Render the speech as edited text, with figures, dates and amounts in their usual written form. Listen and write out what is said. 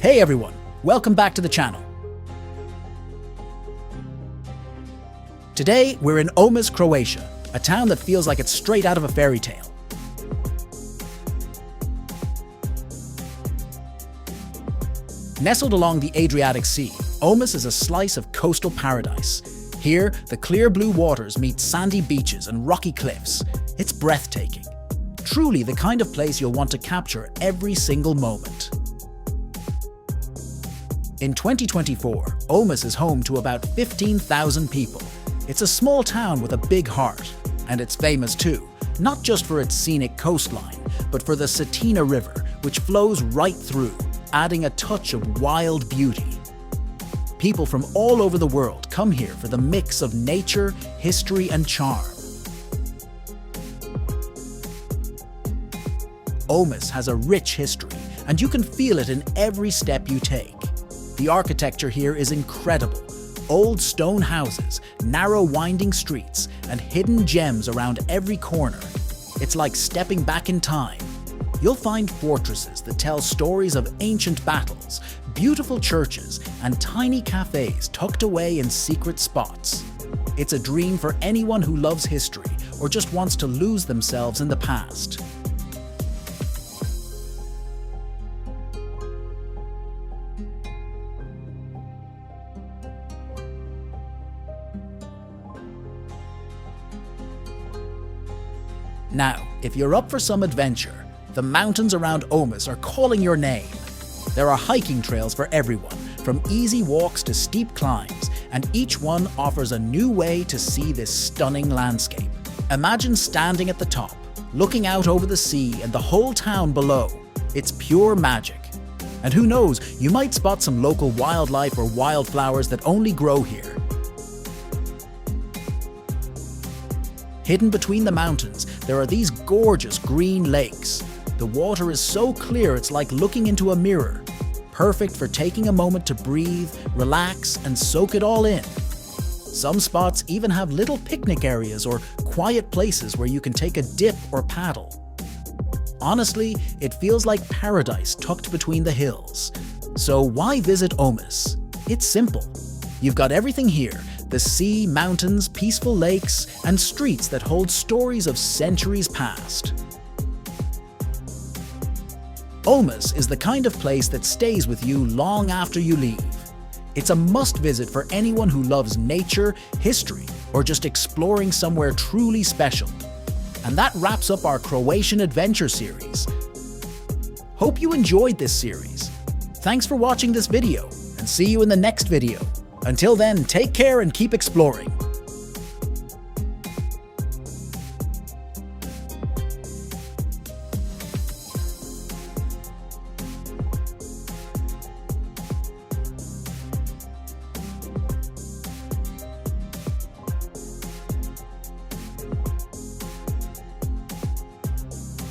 Hey everyone, welcome back to the channel. Today we're in Omiš, Croatia, a town that feels like it's straight out of a fairy tale. Nestled along the Adriatic Sea, Omis is a slice of coastal paradise. Here, the clear blue waters meet sandy beaches and rocky cliffs. It's breathtaking. Truly the kind of place you'll want to capture every single moment. In 2024, Omis is home to about 15,000 people. It's a small town with a big heart, and it's famous too, not just for its scenic coastline, but for the Cetina River, which flows right through, adding a touch of wild beauty. People from all over the world come here for the mix of nature, history, and charm. Omis has a rich history, and you can feel it in every step you take. The architecture here is incredible. Old stone houses, narrow winding streets, and hidden gems around every corner. It's like stepping back in time. You'll find fortresses that tell stories of ancient battles, beautiful churches, and tiny cafes tucked away in secret spots. It's a dream for anyone who loves history or just wants to lose themselves in the past. Now, if you're up for some adventure, the mountains around Omis are calling your name. There are hiking trails for everyone, from easy walks to steep climbs, and each one offers a new way to see this stunning landscape. Imagine standing at the top, looking out over the sea and the whole town below. It's pure magic. And who knows, you might spot some local wildlife or wildflowers that only grow here. Hidden between the mountains, there are these gorgeous green lakes. The water is so clear it's like looking into a mirror, perfect for taking a moment to breathe, relax, and soak it all in. Some spots even have little picnic areas or quiet places where you can take a dip or paddle. Honestly, it feels like paradise tucked between the hills. So why visit Omis? It's simple. You've got everything here: the sea, mountains, peaceful lakes, and streets that hold stories of centuries past. Omis is the kind of place that stays with you long after you leave. It's a must-visit for anyone who loves nature, history, or just exploring somewhere truly special. And that wraps up our Croatian adventure series. Hope you enjoyed this series. Thanks for watching this video, and see you in the next video. Until then, take care and keep exploring.